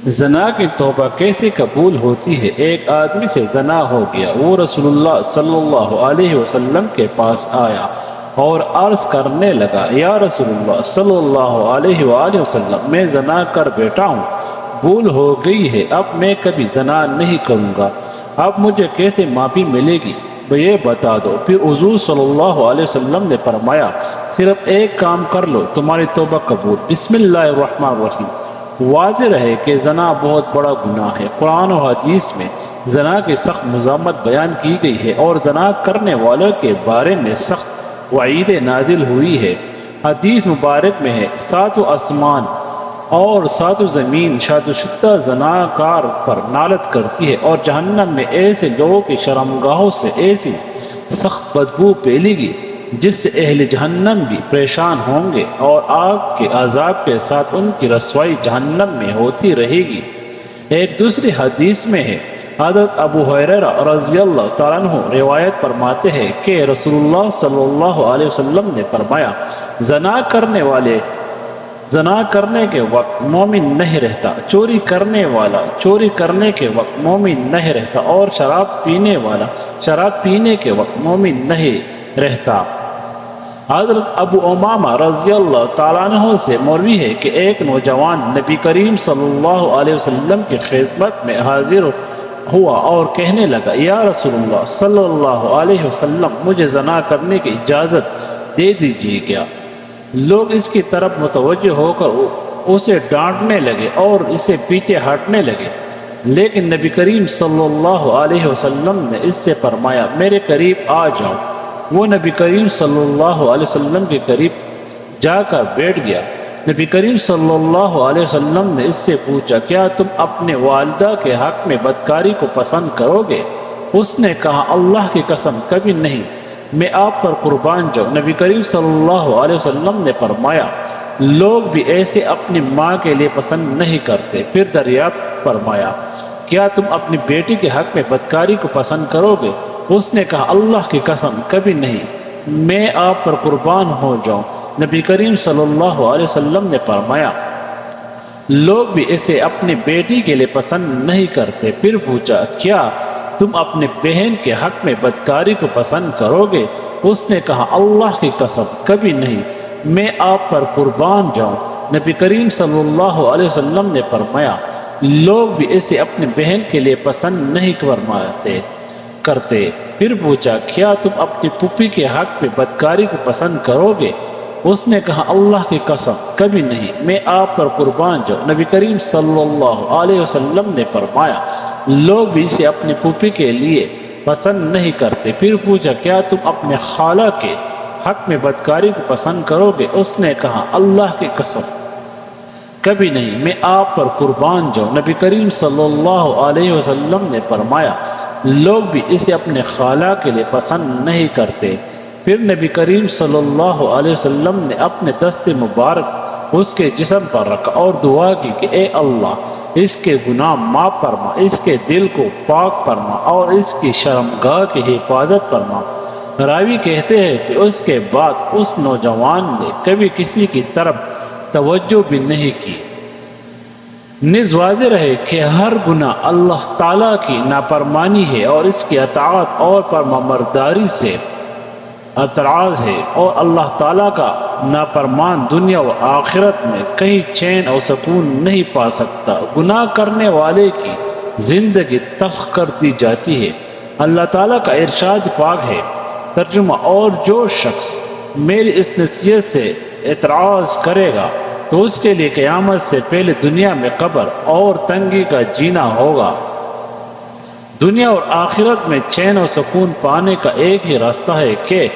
زنا کی توبہ کیسے قبول ہوتی ہے؟ ایک آدمی سے زنا ہو گیا، وہ رسول اللہ صلی اللہ علیہ وسلم کے پاس آیا اور عرض کرنے لگا، یا رسول اللہ صلی اللہ علیہ وآلہ وسلم، میں زنا کر بیٹھا ہوں، بھول ہو گئی ہے، اب میں کبھی زنا نہیں کروں گا، اب مجھے کیسے معافی ملے گی یہ بتا دو۔ پھر حضور صلی اللہ علیہ وسلم نے فرمایا، صرف ایک کام کر لو، تمہاری توبہ قبول۔ بسم اللہ الرحمن الرحیم۔ واضح رہے کہ زنا بہت بڑا گناہ ہے۔ قرآن و حدیث میں زنا کی سخت مذمت بیان کی گئی ہے اور زنا کرنے والوں کے بارے میں سخت وعید نازل ہوئی ہے۔ حدیث مبارک میں ہے، ساتوں آسمان اور ساتوں زمین شاد و شدہ زناکار پر نالت کرتی ہے، اور جہنم میں ایسے لوگوں کی شرمگاہوں سے ایسی سخت بدبو پھیلے گی جس سے اہل جہنم بھی پریشان ہوں گے، اور آگ کے عذاب کے ساتھ ان کی رسوائی جہنم میں ہوتی رہے گی۔ ایک دوسری حدیث میں ہے، حضرت ابو ہریرہ رضی اللہ تعالیٰ عنہ روایت فرماتے ہیں کہ رسول اللہ صلی اللہ علیہ وسلم نے فرمایا، زنا کرنے کے وقت مومن نہیں رہتا، چوری کرنے والا چوری کرنے کے وقت مومن نہیں رہتا، اور شراب پینے والا شراب پینے کے وقت مومن نہیں رہتا۔ حضرت ابو امامہ رضی اللہ تعالیٰ عنہ سے مروی ہے کہ ایک نوجوان نبی کریم صلی اللہ علیہ وسلم کی خدمت میں حاضر ہوا اور کہنے لگا، یا رسول اللہ صلی اللہ علیہ وسلم، مجھے زنا کرنے کی اجازت دے دیجیے گا۔ لوگ اس کی طرف متوجہ ہو کر اسے ڈانٹنے لگے اور اسے پیچھے ہٹنے لگے، لیکن نبی کریم صلی اللہ علیہ وسلم نے اس سے فرمایا، میرے قریب آ جاؤ۔ وہ نبی کریم صلی اللہ علیہ وسلم کے قریب جا کر بیٹھ گیا۔ نبی کریم صلی اللہ علیہ وسلم نے اس سے پوچھا، کیا تم اپنے والدہ کے حق میں بدکاری کو پسند کرو گے؟ اس نے کہا، اللہ کی قسم کبھی نہیں، میں آپ پر قربان جاؤں۔ نبی کریم صلی اللہ علیہ وسلم نے فرمایا، لوگ بھی ایسے اپنی ماں کے لیے پسند نہیں کرتے۔ پھر دریافت فرمایا، کیا تم اپنی بیٹی کے حق میں بدکاری کو پسند کرو گے؟ اس نے کہا، اللہ کی قسم کبھی نہیں، میں آپ پر قربان ہو جاؤں۔ نبی کریم صلی اللہ علیہ وسلم نے فرمایا، لوگ بھی اسے اپنی بیٹی کے لیے پسند نہیں کرتے۔ پھر پوچھا، کیا تم اپنے بہن کے حق میں بدکاری کو پسند کرو گے؟ اس نے کہا، اللہ کی قسم کبھی نہیں، میں آپ پر قربان جاؤں۔ نبی کریم صلی اللہ علیہ وسلم نے فرمایا، لوگ بھی اسے اپنی بہن کے لیے پسند نہیں کرتے۔ پھر پوچھا، کیا تم اپنی پھوپھی کے حق میں بدکاری کو پسند کرو گے؟ اس نے کہا، اللہ کی قسم کبھی نہیں، میں آپ پر قربان جاؤں۔ نبی کریم صلی اللہ علیہ وسلم نے فرمایا، لوگ بھی اسے اپنی پھوپھی کے لیے پسند نہیں کرتے۔ پھر پوچھا، کیا تم اپنے خالہ کے حق میں بدکاری کو پسند کرو گے؟ اس نے کہا، اللہ کی قسم کبھی نہیں، میں آپ پر قربان جاؤں۔ نبی کریم صلی اللہ علیہ وسلم نے فرمایا، لوگ بھی اسے اپنے خالہ کے لیے پسند نہیں کرتے۔ پھر نبی کریم صلی اللہ علیہ وسلم نے اپنے دست مبارک اس کے جسم پر رکھا اور دعا کی کہ اے اللہ، اس کے گناہ معاف فرما، اس کے دل کو پاک فرما اور اس کی شرمگاہ کی حفاظت فرما۔ راوی کہتے ہیں کہ اس کے بعد اس نوجوان نے کبھی کسی کی طرف توجہ بھی نہیں کی۔ نیز واضح رہے کہ ہر گناہ اللہ تعالیٰ کی نافرمانی ہے اور اس کی اطاعت اور فرمانبرداری سے اعتراض ہے، اور اللہ تعالیٰ کا نافرمان دنیا و آخرت میں کہیں چین اور سکون نہیں پا سکتا۔ گناہ کرنے والے کی زندگی تلخ کر دی جاتی ہے۔ اللہ تعالیٰ کا ارشاد پاک ہے، ترجمہ، اور جو شخص میری اس نصیحت سے اعتراض کرے گا تو اس کے لیے قیامت سے پہلے دنیا میں قبر اور تنگی کا جینا ہوگا۔ دنیا اور آخرت میں چین و سکون پانے کا ایک ہی راستہ ہے کہ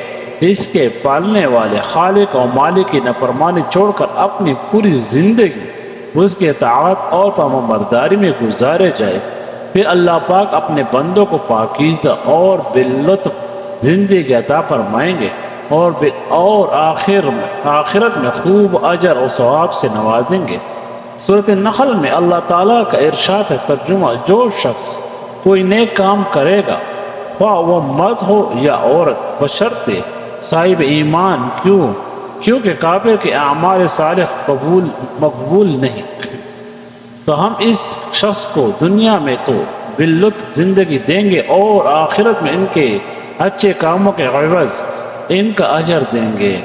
اس کے پالنے والے خالق اور مالک کی نافرمانی چھوڑ کر اپنی پوری زندگی اس کی اطاعت اور فرمانبرداری میں گزارے جائے۔ پھر اللہ پاک اپنے بندوں کو پاکیزہ اور باللطف زندگی عطا فرمائیں گے اور آخرت میں خوب اجر و ثواب سے نوازیں گے۔ سورۃ النحل میں اللہ تعالیٰ کا ارشاد ہے، ترجمہ، جو شخص کوئی نیک کام کرے گا، خواہ وہ مرد ہو یا عورت، بشرطے صاحب ایمان، کیونکہ کافر کے اعمال صالح مقبول نہیں۔ تو ہم اس شخص کو دنیا میں تو باللطف زندگی دیں گے اور آخرت میں ان کے اچھے کاموں کے عوض ان کا اجر دیں گے۔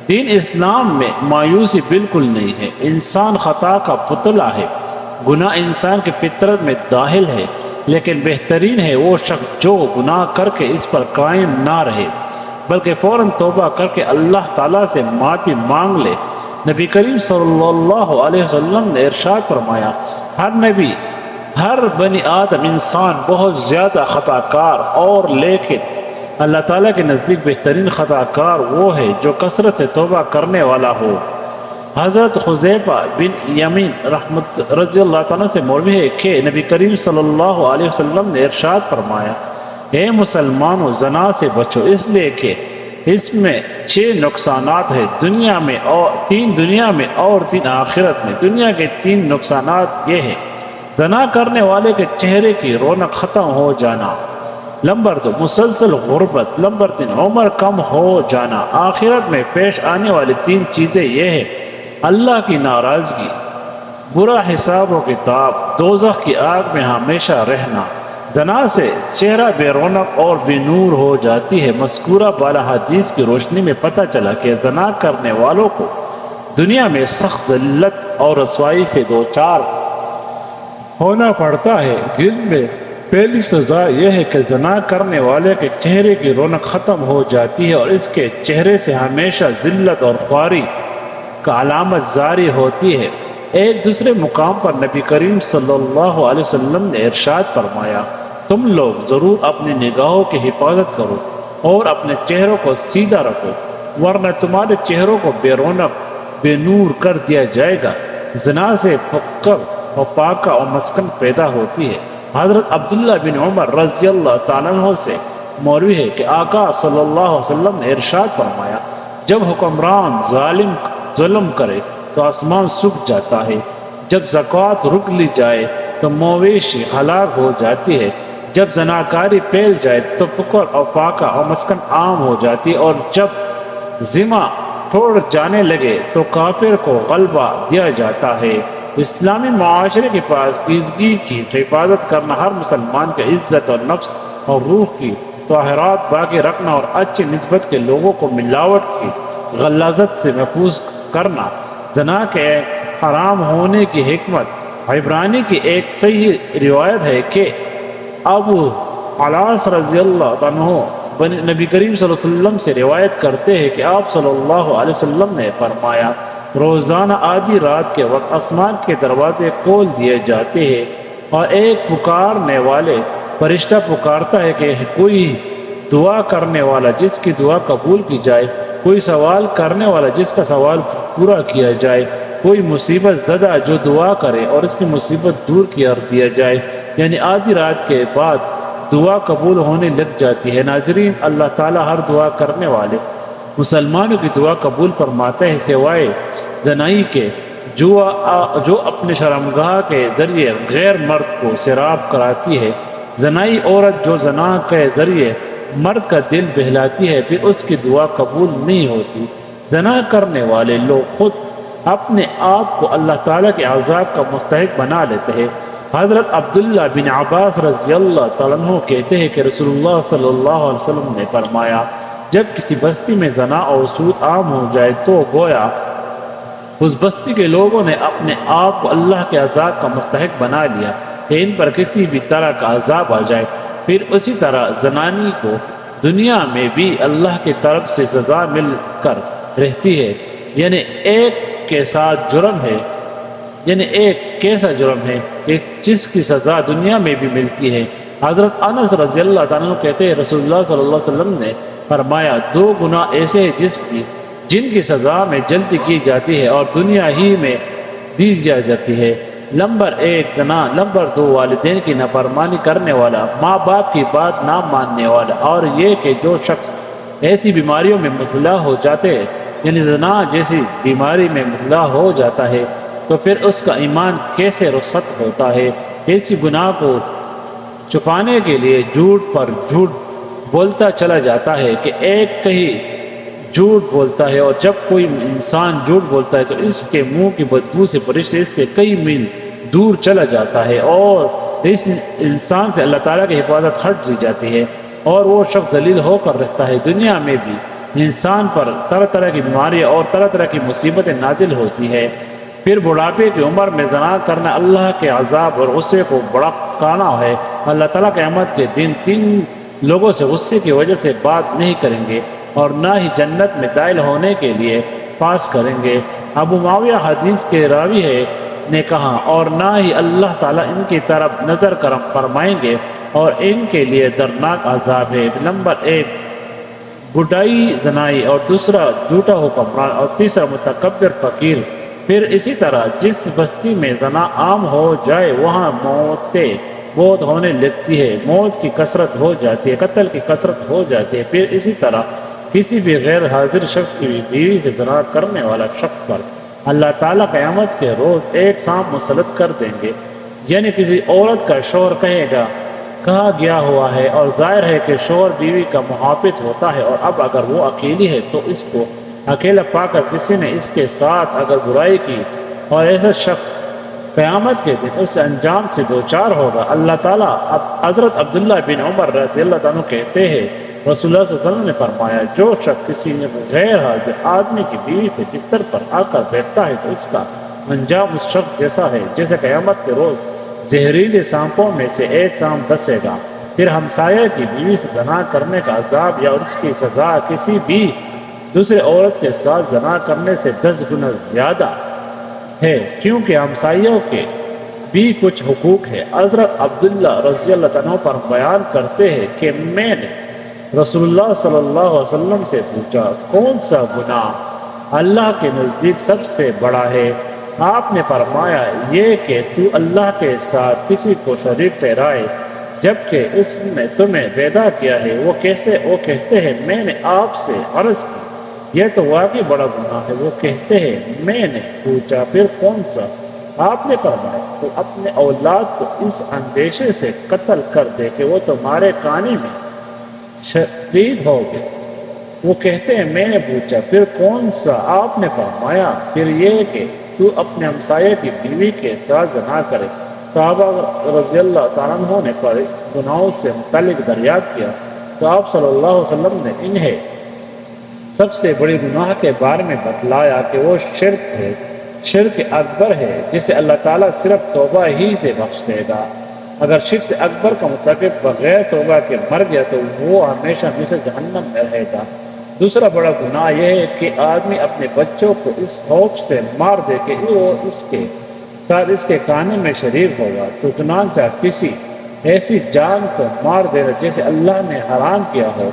دین اسلام میں مایوسی بالکل نہیں ہے۔ انسان خطا کا پتلا ہے، گناہ انسان کی فطرت میں داخل ہے، لیکن بہترین ہے وہ شخص جو گناہ کر کے اس پر قائم نہ رہے بلکہ فوراً توبہ کر کے اللہ تعالیٰ سے معافی مانگ لے۔ نبی کریم صلی اللہ علیہ وسلم نے ارشاد فرمایا، ہر نبی، ہر بنی آدم انسان بہت زیادہ خطا کار اور لیکن اللہ تعالیٰ کے نزدیک بہترین خطا کار وہ ہے جو کثرت سے توبہ کرنے والا ہو۔ حضرت حذیفہ بن یمین رحمت رضی اللہ تعالیٰ سے مروی ہے کہ نبی کریم صلی اللہ علیہ وسلم نے ارشاد فرمایا، اے مسلمانوں، زنا سے بچو، اس لیے کہ اس میں 6 نقصانات ہیں، دنیا میں اور 3 آخرت میں۔ دنیا کے 3 نقصانات یہ ہیں: زنا کرنے والے کے چہرے کی رونق ختم ہو جانا، نمبر 2 مسلسل غربت، نمبر 3 عمر کم ہو جانا۔ آخرت میں پیش آنے والی 3 چیزیں یہ ہیں: اللہ کی ناراضگی، برا حساب و کتاب، دوزخ کی آگ میں ہمیشہ رہنا۔ زنا سے چہرہ بے رونق اور بے نور ہو جاتی ہے۔ مذکورہ بالا حدیث کی روشنی میں پتہ چلا کہ زنا کرنے والوں کو دنیا میں سخت ذلت اور رسوائی سے دوچار ہونا پڑتا ہے، جن میں پہلی سزا یہ ہے کہ زنا کرنے والے کے چہرے کی رونق ختم ہو جاتی ہے اور اس کے چہرے سے ہمیشہ ذلت اور خواری کا علامت ظاہر ہوتی ہے۔ ایک دوسرے مقام پر نبی کریم صلی اللہ علیہ وسلم نے ارشاد فرمایا، تم لوگ ضرور اپنی نگاہوں کی حفاظت کرو اور اپنے چہروں کو سیدھا رکھو، ورنہ تمہارے چہروں کو بے رونق، بے نور کر دیا جائے گا۔ زنا سے فقر و فاقہ و مسکن پیدا ہوتی ہے۔ حضرت عبداللہ بن عمر رضی اللہ تعالیٰ عنہ سے مروی ہے کہ آقا صلی اللہ علیہ وسلم نے ارشاد فرمایا، جب حکمران ظلم کرے تو آسمان سوکھ جاتا ہے، جب زکوٰۃ رک لی جائے تو مویشی ہلاک ہو جاتی ہے، جب زناکاری پھیل جائے تو فقر اور فاقہ اور مسکن عام ہو جاتی ہے، اور جب ذمہ ٹوٹ جانے لگے تو کافر کو غلبہ دیا جاتا ہے۔ اسلامی معاشرے کے پاس پاکیزگی کی حفاظت کرنا، ہر مسلمان کے عزت اور نفس اور روح کی طہارت باقی رکھنا اور اچھی نسبت کے لوگوں کو ملاوٹ کی غلاظت سے محفوظ کرنا، زنا کے حرام ہونے کی حکمت۔ عبرانی کی ایک صحیح روایت ہے کہ ابو علاس رضی اللہ عنہ نبی کریم صلی اللہ علیہ وسلم سے روایت کرتے ہیں کہ آپ صلی اللہ علیہ وسلم نے فرمایا، روزانہ آدھی رات کے وقت آسمان کے دروازے کھول دیے جاتے ہیں اور ایک پکارنے والے فرشتہ پکارتا ہے کہ کوئی دعا کرنے والا جس کی دعا قبول کی جائے، کوئی سوال کرنے والا جس کا سوال پورا کیا جائے، کوئی مصیبت زدہ جو دعا کرے اور اس کی مصیبت دور کر دیا جائے۔ یعنی آدھی رات کے بعد دعا قبول ہونے لگ جاتی ہے۔ ناظرین، اللہ تعالیٰ ہر دعا کرنے والے مسلمانوں کی دعا قبول فرماتے ہیں، سوائے زنائی کے جو اپنے شرمگاہ کے ذریعے غیر مرد کو سیراب کراتی ہے۔ زنائی عورت جو زنا کے ذریعے مرد کا دل بہلاتی ہے، پھر اس کی دعا قبول نہیں ہوتی۔ زنا کرنے والے لوگ خود اپنے آپ کو اللہ تعالیٰ کے عذاب کا مستحق بنا لیتے ہیں۔ حضرت عبداللہ بن عباس رضی اللہ تعالیٰ عنہ کہتے ہیں کہ رسول اللہ صلی اللہ علیہ وسلم نے فرمایا، جب کسی بستی میں زنا اور سود عام ہو جائے تو گویا اس بستی کے لوگوں نے اپنے آپ کو اللہ کے عذاب کا مستحق بنا لیا کہ ان پر کسی بھی طرح کا عذاب آ جائے۔ پھر اسی طرح زنانی کو دنیا میں بھی اللہ کی طرف سے سزا مل کر رہتی ہے، یعنی ایک کیسا جرم ہے کہ جس کی سزا دنیا میں بھی ملتی ہے۔ حضرت انس رضی اللہ عنہ کہتے ہیں رسول اللہ صلی اللہ علیہ وسلم نے فرمایا، 2 گناہ ایسے ہیں جن کی سزا میں جلدی کی جاتی ہے اور دنیا ہی میں دی جاتی ہے۔ نمبر 1 زنا، نمبر 2 والدین کی نافرمانی کرنے والا، ماں باپ کی بات نہ ماننے والا، اور یہ کہ جو شخص ایسی بیماریوں میں مبتلا ہو جاتے ہیں، یعنی زنا جیسی بیماری میں مبتلا ہو جاتا ہے تو پھر اس کا ایمان کیسے رخصت ہوتا ہے۔ ایسی گناہ کو چھپانے کے لیے جھوٹ پر جھوٹ بولتا چلا جاتا ہے کہ ایک کہیں جھوٹ بولتا ہے، اور جب کوئی انسان جھوٹ بولتا ہے تو اس کے منہ کی بدبو سے فرشتے اس سے کئی میل دور چلا جاتا ہے، اور اس انسان سے اللہ تعالیٰ کی حفاظت ہٹ دی جاتی ہے، اور وہ شخص ذلیل ہو کر رہتا ہے۔ دنیا میں بھی انسان پر طرح طرح کی بیماریاں اور طرح طرح کی مصیبتیں نازل ہوتی ہے۔ پھر بڑھاپے کی عمر میں زنا کرنا اللہ کے عذاب اور غصے کو بڑھانا ہے۔ اللہ تعالیٰ قیامت کے دن 3 لوگوں سے غصے کی وجہ سے بات نہیں کریں گے، اور نہ ہی جنت میں داخل ہونے کے لیے پاس کریں گے۔ ابو معاویہ حدیث کے راوی نے کہا، اور نہ ہی اللہ تعالیٰ ان کی طرف نظر کرم فرمائیں گے، اور ان کے لیے دردناک عذاب ہے۔ نمبر 1 بڈائی زنائی، اور دوسرا جھوٹا حکمران، اور تیسرا متکبر فقیر۔ پھر اسی طرح جس بستی میں زنا عام ہو جائے وہاں موتیں بہت ہونے لگتی ہے، موت کی کثرت ہو جاتی ہے، قتل کی کثرت ہو جاتی ہے۔ پھر اسی طرح کسی بھی غیر حاضر شخص کی بیوی سے زنا کرنے والا شخص پر اللہ تعالیٰ قیامت کے روز ایک سانپ مسلط کر دیں گے، یعنی کسی عورت کا شوہر کہا گیا ہوا ہے، اور ظاہر ہے کہ شوہر بیوی کا محافظ ہوتا ہے، اور اب اگر وہ اکیلی ہے تو اس کو اکیلا پا کر کسی نے اس کے ساتھ اگر برائی کی، اور ایسا شخص قیامت کے دن اس انجام سے دوچار ہوگا۔ اللہ تعالیٰ حضرت عبداللہ بن عمر رضی اللہ عنہ کہتے ہیں، رسول اللہ صلی اللہ علیہ وسلم نے فرمایا، جو شخص کسی غیر حاضر آدمی کی بیوی سے بستر پر آ کر بیٹھتا ہے تو اس کا انجام اس شخص جیسا ہے جیسے قیامت کے روز زہریلے سانپوں میں سے ایک سانپ ڈسے گا۔ پھر ہمسایہ کی بیوی سے زنا کرنے کا عذاب یا اس کی سزا کسی بھی دوسرے عورت کے ساتھ زنا کرنے سے 10 گنا زیادہ ہے، کیونکہ ہمسایوں کے بھی کچھ حقوق ہے۔ حضرت عبداللہ رضی اللہ عنہ پر بیان کرتے ہیں کہ میں نے رسول اللہ صلی اللہ علیہ وسلم سے پوچھا، کون سا گناہ اللہ کے نزدیک سب سے بڑا ہے؟ آپ نے فرمایا، یہ کہ تو اللہ کے ساتھ کسی کو شریک ٹھہرائے جبکہ اس نے تمہیں پیدا کیا ہے۔ وہ کہتے ہیں، میں نے آپ سے عرض کی، یہ تو واقعی بڑا گناہ ہے۔ وہ کہتے ہیں، میں نے پوچھا، پھر کون سا؟ آپ نے فرمایا، تو اپنے اولاد کو اس اندیشے سے قتل کر دے کہ وہ تمہارے کانے میں شریک ہو گئے۔ وہ کہتے ہیں، میں نے پوچھا، پھر کون سا؟ آپ نے فرمایا، پھر یہ کہ تو اپنے ہمسایہ کی بیوی کے ساتھ زنا کرے۔ صحابہ رضی اللہ تعالیٰ عنہ نے گناہوں سے متعلق دریافت کیا تو آپ صلی اللہ علیہ وسلم نے انہیں سب سے بڑی گناہ کے بارے میں بتلایا کہ وہ شرک ہے، شرک اکبر ہے، جسے اللہ تعالیٰ صرف توبہ ہی سے بخش دے گا۔ اگر شرک سے اکبر کا مرتکب بغیر توبہ کے مر گیا تو وہ ہمیشہ ہمیشہ جہنم میں رہے گا۔ دوسرا بڑا گناہ یہ ہے کہ آدمی اپنے بچوں کو اس خوف سے مار دے کہ وہ اس کے ساتھ اس کے کانے میں شریک ہوگا، تو چنانچہ کسی ایسی جان کو مار دینا جسے اللہ نے حرام کیا ہو،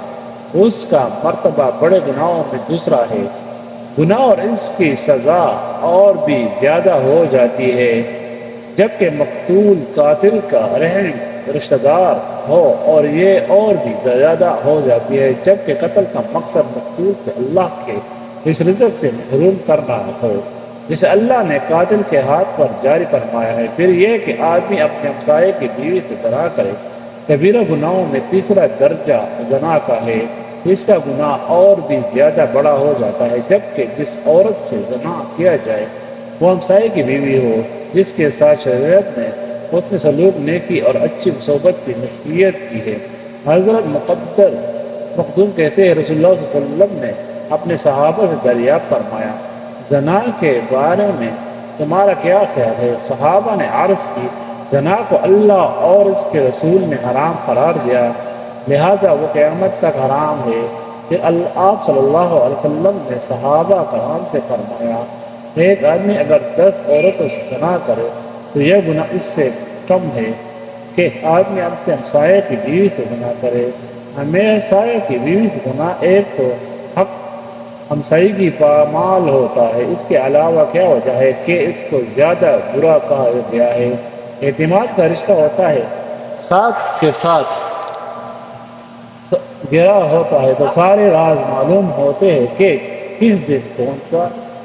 اس کا مرتبہ بڑے گناہوں میں دوسرا ہے۔ گناہ اور اس کی سزا اور بھی زیادہ ہو جاتی ہے جبکہ مقتول قاتل کا رحم رشتہ دار ہو، اور یہ اور بھی زیادہ ہو جاتی ہے جبکہ قتل کا مقصد مقتول کو اللہ کے اس رزق سے محروم کرنا ہو جسے اللہ نے قاتل کے ہاتھ پر جاری فرمایا ہے۔ پھر یہ کہ آدمی اپنے ہمسائے کی بیوی سے زنا کرے۔ کبیرہ گناہوں میں تیسرا درجہ زنا کا ہے، اس کا گناہ اور بھی زیادہ بڑا ہو جاتا ہے جبکہ جس عورت سے زنا کیا جائے وہ ہمسائے کی بیوی ہو جس کے ساتھ شریعت نے حسن سلوک، نیکی اور اچھی صحبت کی نصیحت کی ہے۔ حضرت مخدوم کہتے ہیں، رسول اللہ صلی اللہ علیہ وسلم نے اپنے صحابہ سے دریافت فرمایا، زنا کے بارے میں تمہارا کیا خیال ہے؟ صحابہ نے عرض کی، زنا کو اللہ اور اس کے رسول نے حرام قرار دیا، لہذا وہ قیامت تک حرام ہے۔ پھر آپ صلی اللہ علیہ وسلم نے صحابہ کرام سے فرمایا، ایک آدمی اگر 10 عورتوں سے زنا کرے تو یہ گناہ اس سے کم ہے کہ آدمی اپنے ہمسایہ کی بیوی سے زنا کرے۔ ہمسایہ کی بیوی سے زنا ایک تو حق ہمسائیگی پامال ہوتا ہے، اس کے علاوہ کیا وجہ ہے کہ اس کو زیادہ برا کہا گیا ہے۔ اعتماد کا رشتہ ہوتا ہے، ساتھ کے ساتھ گرا ہوتا ہے تو سارے راز معلوم ہوتے ہیں کہ کس دن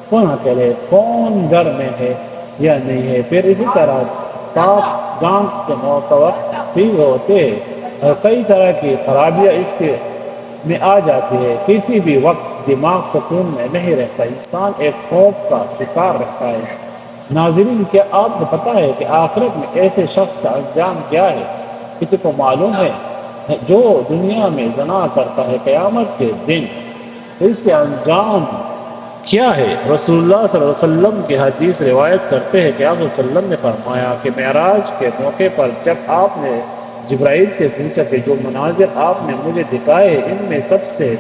کون اکیلے، کون گھر میں ہے یا نہیں ہے۔ پھر اسی طرح تاپ گانٹ کے متوقع ہوتے ہیں اور کئی طرح کی خرابیاں اس کے میں آ جاتی ہے۔ کسی بھی وقت دماغ سکون میں نہیں رہتا، انسان ایک خوف کا شکار رہتا ہے۔ ناظرین، کیا آپ کو پتہ ہے کہ آخرت میں ایسے شخص کا انجام کیا ہے؟ کسی کو معلوم ہے؟ جو دنیا میں زنا کرتا ہے، قیامت کے دن اس کے انجام کیا ہے؟ رسول اللہ صلی اللہ علیہ وسلم کی حدیث روایت کرتے ہیں کہ آپ صلی اللہ علیہ وسلم نے فرمایا کہ معراج کے موقع پر جب آپ نے جبرائیل سے پوچھا کہ جو مناظر آپ نے مجھے دکھائے ان میں سب سے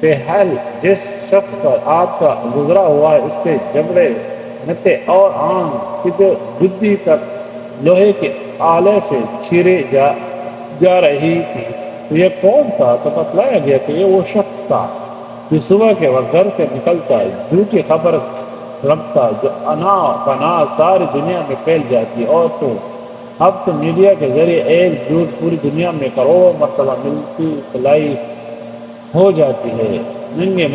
بہل جس شخص پر آپ کا گزرا ہوا ہے، اس کے جبڑے، نتے اور آن کی جو گدی تک لوہے کے آلے سے چھیرے جا رہی تھی، تو یہ کون تھا؟ تو بتلایا گیا کہ یہ وہ شخص تھا جو صبح کے وقت گھر سے نکلتا ہے، جھوٹی خبر رکھتا، جو انا پنا ساری دنیا میں پھیل جاتی، اور تو اب تو میڈیا کے ذریعے ایک جھوٹ پوری دنیا میں کروڑوں مرتبہ ملتی کلائی ہو جاتی ہے۔ ننگے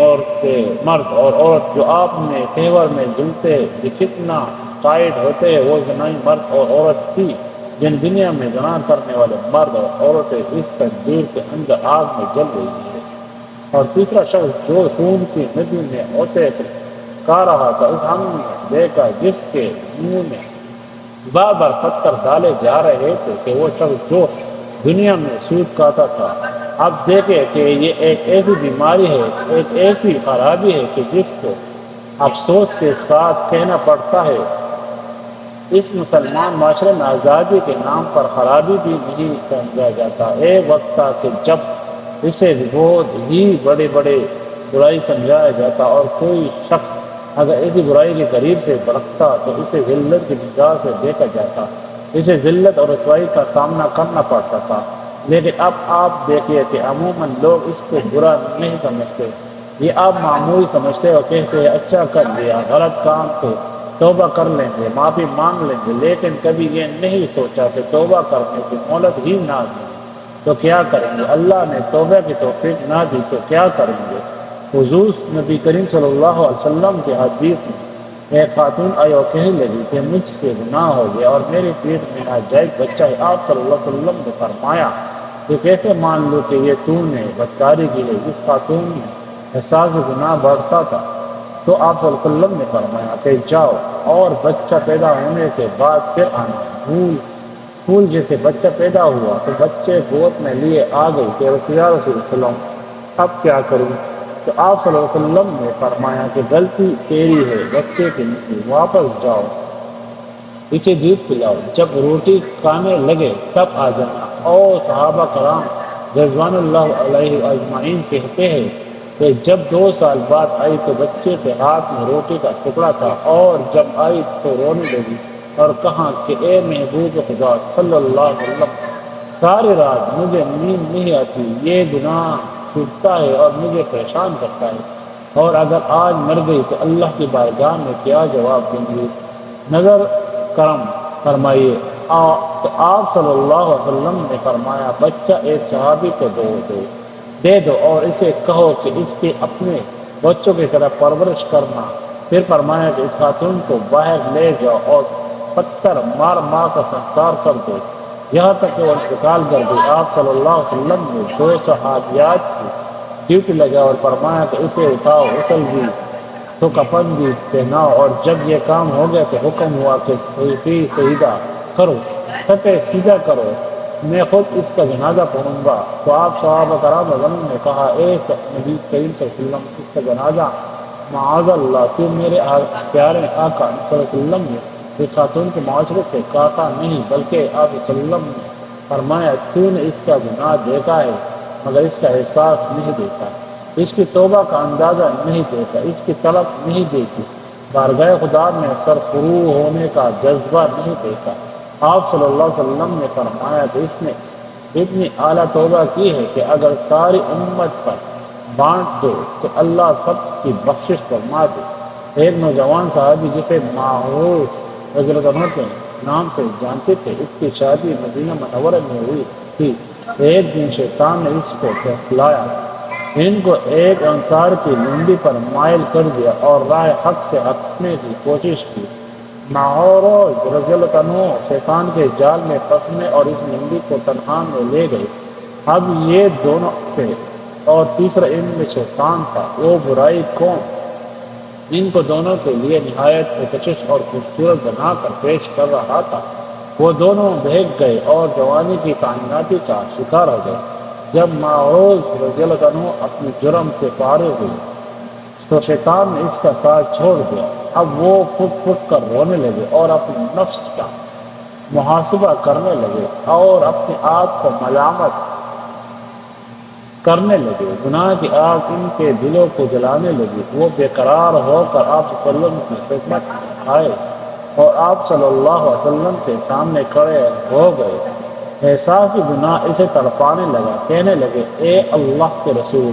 مرد اور عورت جو آپ نے تہوار میں جلتے کتنا ٹائٹ ہوتے ہیں، وہ زنائی مرد اور عورت تھی جن دنیا میں زنا کرنے والے مرد اور عورتیں اس تقدیر کے اندر آگ میں جل رہی ہے۔ اور تیسرا شخص جو خون کی ندی میں ہوتے کا رہا تھا، اس ہم نے دیکھا جس کے منہ میں بار بار پتھر ڈالے جا رہے تھے کہ وہ شخص جو دنیا میں سود کھاتا تھا۔ اب دیکھیں کہ یہ ایک ایسی بیماری ہے، ایک ایسی خرابی ہے کہ جس کو افسوس کے ساتھ کہنا پڑتا ہے اس مسلمان معاشرے میں آزادی کے نام پر خرابی بھی نہیں سمجھا جاتا۔ ایک وقت تھا کہ جب اسے بہت ہی بڑے برائی سمجھایا جاتا، اور کوئی شخص اگر ایسی برائی کے قریب سے بڑھتا تو اسے ذلت کی نگاہ سے دیکھا جاتا، اسے ذلت اور رسوائی کا سامنا کرنا پڑتا تھا۔ لیکن اب آپ دیکھیے کہ عموماً لوگ اس کو برا نہیں سمجھتے، یہ آپ معمولی سمجھتے اور کہتے ہیں اچھا کر لیا، غلط کام تو توبہ کر لیں گے، معافی مانگ لیں گے، لیکن کبھی یہ نہیں سوچا کہ توبہ کرنے کی مہلت ہی نہ دی تو کیا کریں گے؟ اللہ نے توبہ کی توفیق نہ دی تو کیا کریں گے؟ حضور نبی کریم صلی اللہ علیہ وسلم کے حدیث میں ایک خاتون آئی اور کہنے لگی کہ مجھ سے گناہ ہو گیا اور میری پیٹ میں ناجائز بچہ ہے۔ آپ صلی اللہ علیہ وسلم نے فرمایا کہ کیسے مان لو کہ یہ تو نے بدکاری کی ہے؟ اس خاتون میں احساس گناہ بڑھتا تھا، تو آپ صلی اللہ علیہ وسلم نے فرمایا کہ جاؤ اور بچہ پیدا ہونے کے بعد پھر آنا۔ پھول جیسے بچہ پیدا ہوا تو بچے گود میں لیے آ گئی کہ رسول اللہ صلی اللہ علیہ وسلم اب کیا کروں؟ تو آپ صلی اللہ علیہ وسلم نے فرمایا کہ غلطی تیری ہے، بچے کی نہیں، واپس جاؤ، اسے دودھ پلاؤ، جب روٹی کھانے لگے تب آ جانا۔ اور صحابہ کرام رضوان اللہ علیہ اجمعین کہتے ہیں کہ جب 2 سال بعد آئی تو بچے کے ہاتھ میں روٹی کا ٹکڑا تھا، اور جب آئی تو رونے لگی اور کہا کہ اے محبوب خدا صلی اللہ علیہ وسلم، ساری رات مجھے نیند نہیں آتی، یہ گناہ چھوٹتا ہے اور مجھے پریشان کرتا ہے، اور اگر آج مر گئی تو اللہ کی بارگاہ میں کیا جواب دوں گی؟ نظر کرم فرمائیے۔ تو آپ صلی اللہ علیہ وسلم نے فرمایا بچہ ایک صحابی کو دے دو اور اسے کہو کہ اس کے اپنے بچوں کی طرح پرورش کرنا۔ پھر فرمایا کہ اس خاتون کو باہر لے جاؤ اور پتھر مار کر سنسار کر دو یہاں تک کہ وہ انتقال کر دی۔ آپ صلی اللہ علیہ وسلم نے 2 صحابیات کی ڈیوٹی لگا اور فرمایا کہ اسے اٹھاؤ، غسل بھی تو کفن بھی پہناؤ، اور جب یہ کام ہو گیا تو حکم ہوا کہ سیدھا کرو، سطح سیدھا کرو، میں خود اس کا جنازہ پڑھوں گا۔ تو آپ صحابہ کرام نے کہا اے نبی کریم صلی اللہ علیہ وسلم، اس کا جنازہ معاذ اللہ، تو میرے پیارے آقا صلی اللہ علیہ وسلم نے اس خاتون کے معاشرے سے کہا نہیں، بلکہ آپ صلی اللہ علیہ وسلم نے فرمایا تو نے اس کا گناہ دیکھا ہے مگر اس کا احساس نہیں دیکھا، اس کی توبہ کا اندازہ نہیں دیکھا، اس کی طلب نہیں دیکھی، بارگاہ خدا میں سرخرو ہونے کا جذبہ نہیں دیکھا۔ آپ صلی اللہ علیہ وسلم نے فرمایا کہ اس نے اتنی اعلیٰ توبہ کی ہے کہ اگر ساری امت پر بانٹ دو تو اللہ سب کی بخشش فرما دے۔ ایک نوجوان صحابی جسے معروف رضی اللہ عنہ کے نام سے جانتے تھے، اس کی شادی مدینہ منورہ میں ہوئی تھی۔ ایک دن شیطان نے اس کو پھسلایا، ان کو ایک انصار کی لنڈی پر مائل کر دیا اور راہ حق سے ہٹنے کی کوشش کی۔ معروف رضی اللہ عنہ شیطان کے جال میں پھنسنے اور اس لنڈی کو تنہا میں لے گئے۔ اب یہ دونوں تھے اور تیسرا ان میں شیطان تھا۔ وہ برائی کون ان کو دونوں کے لیے نہایت پرکشش اور خوبصورت بنا کر پیش کر رہا تھا۔ وہ دونوں بہک گئے اور جوانی کی کائناتی کا شکار ہو گئے۔ جب معروض رضی اللہ عنہ اپنے جرم سے فارغ ہوئی تو شیطان نے اس کا ساتھ چھوڑ دیا۔ اب وہ پھٹ پھٹ کر رونے لگے اور اپنے نفس کا محاسبہ کرنے لگے اور اپنے آپ کو ملامت کرنے لگے۔ گناہ کی آگ ان کے دلوں کو جلانے لگی۔ وہ بے قرار ہو کر آپ صلی اللہ علیہ وسلم کی خدمت میں آئے اور آپ صلی اللہ علیہ وسلم کے سامنے کھڑے ہو گئے۔ احساس گناہ اسے تڑپانے لگا، کہنے لگے اے اللہ کے رسول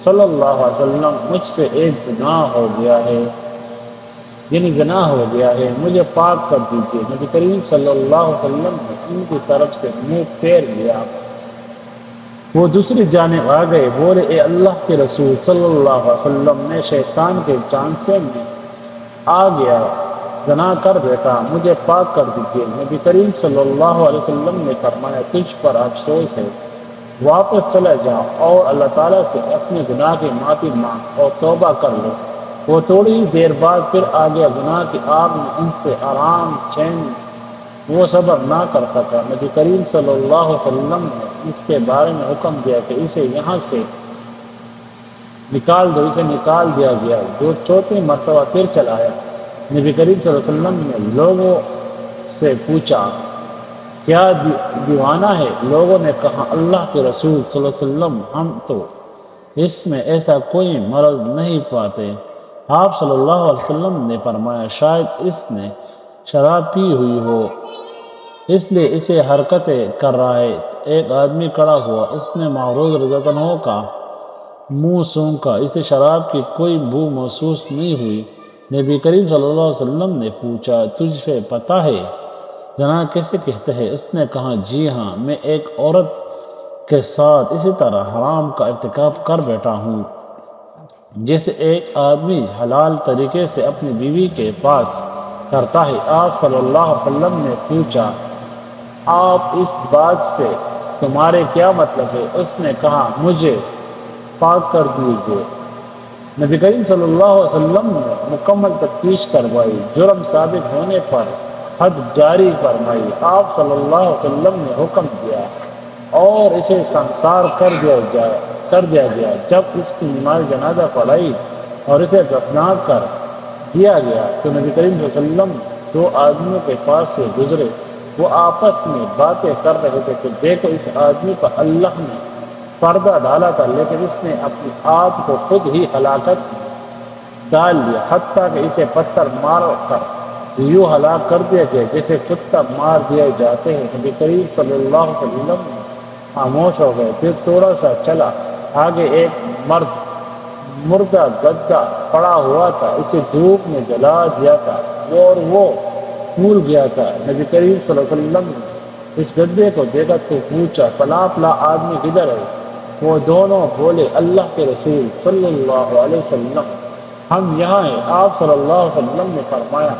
صلی اللہ علیہ وسلم، مجھ سے ایک گناہ ہو گیا ہے، یعنی زنا ہو گیا ہے، مجھے پاک کر دیجیے۔ نبی کریم صلی اللہ علیہ وسلم نے ان کی طرف سے منہ پھیر لیا۔ وہ دوسری جانب آ گئے، بولے اے اللہ کے رسول صلی اللہ علیہ وسلم، میں شیطان کے چانسے میں آ گیا، زنا کر بیٹھا، مجھے پاک کر دیجیے۔ نبی کریم صلی اللہ علیہ وسلم نے فرمایا تجھ پر افسوس ہے، واپس چلا جا اور اللہ تعالیٰ سے اپنے گناہ کی معافی مانگ اور توبہ کر لو۔ وہ تھوڑی ہی دیر بعد پھر آ گیا، گناہ کی آگ میں ان سے آرام چین وہ صبر نہ کر سکا۔ نبی کریم صلی اللہ علیہ وسلم نے اس کے بارے میں حکم دیا کہ اسے یہاں سے نکال دو۔ اسے نکال دیا گیا، جو چوتھی مرتبہ پھر چلایا۔ نبی کریم صلی اللہ علیہ وسلم نے لوگوں سے پوچھا کیا دیوانہ ہے؟ لوگوں نے کہا اللہ کے رسول صلی اللہ علیہ وسلم، ہم تو اس میں ایسا کوئی مرض نہیں پاتے۔ آپ صلی اللہ علیہ وسلم نے فرمایا شاید اس نے شراب پی ہوئی ہو، اس لیے اسے حرکتیں کر رہا ہے۔ ایک آدمی کھڑا ہوا، اس نے معروض رضی اللہ عنہ کا منہ سونکھا، اسے شراب کی کوئی بو محسوس نہیں ہوئی۔ نبی کریم صلی اللہ علیہ وسلم نے پوچھا تجھے پتہ ہے زنا کیسے کہتے ہیں؟ اس نے کہا جی ہاں، میں ایک عورت کے ساتھ اسی طرح حرام کا ارتکاب کر بیٹھا ہوں جیسے ایک آدمی حلال طریقے سے اپنی بیوی کے پاس کرتا ہے۔ آپ صلی اللہ علیہ وسلم نے پوچھا آپ اس بات سے تمہارے کیا مطلب ہے؟ اس نے کہا مجھے پاک کر دیجیے۔ نبی کریم صلی اللہ علیہ وسلم نے مکمل تفتیش کروائی، جرم ثابت ہونے پر حد جاری فرمائی۔ آپ صلی اللہ علیہ وسلم نے حکم دیا اور اسے سنسار کر دیا گیا۔ جب اس کی نماز جنازہ پڑھائی اور اسے دفنا کر دیا گیا تو نبی کریم صلی اللہ علیہ وسلم دو آدمیوں کے پاس سے گزرے، وہ آپس میں باتیں کر رہے تھے کہ دیکھو اس آدمی پر اللہ نے پردہ ڈالا تھا، لیکن اس نے اپنے آپ کو خود ہی ہلاکت میں ڈال لیا، حتیٰ کہ اسے پتھر مار کر یوں ہلاک کر دیا گیا جیسے کتا مار دیے جاتے ہیں۔ نبی کریم صلی اللہ علیہ وسلم خاموش ہو گئے، پھر تھوڑا سا چلا آگے، ایک مردہ گدھا پڑا ہوا تھا، اسے دھوپ میں جلا دیا تھا اور وہ پھول گیا تھا۔ نبی کریم صلی اللہ علیہ وسلم نے اس گدھے کو دیکھا تو پوچھا فلاں فلاں آدمی کدھر ہے؟ وہ دونوں بولے اللہ کے رسول صلی اللہ علیہ وسلم، ہم یہاں ہیں۔ آپ صلی اللہ علیہ وسلم نے فرمایا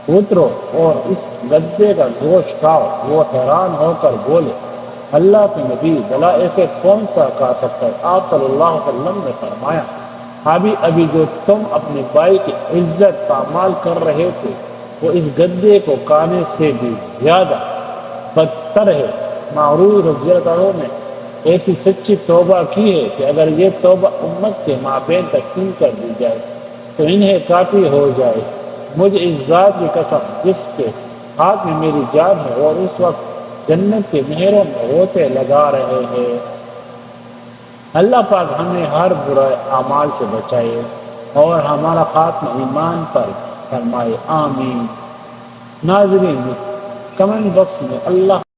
اترو اور اس گدھے کا گوشت کھاؤ۔ وہ حیران ہو کر بولے اللہ کے نبی، بھلا ایسے کون سا کھا سکتا ہے؟ آپ صلی اللہ علیہ وسلم نے فرمایا ابھی جو تم اپنے بھائی کی عزت پامال کر رہے تھے وہ اس گدھے کو کھانے سے بھی زیادہ بدتر ہے۔ معروض رضی اللہ عنہ نے ایسی سچی توبہ کی ہے کہ اگر یہ توبہ امت کے مابین تقسیم کر دی جائے تو انہیں کافی ہو جائے۔ مجھے اس ذات کی قسم جس کے ہاتھ میں میری جان ہے اور اس وقت جنت کے نہروں میں روتے لگا رہے ہیں، اللہ پاک ہمیں ہر برے اعمال سے بچائے اور ہمارا خاتمہ ایمان پر فرمائے، آمین۔ ناظرین، کمنٹ باکس میں اللہ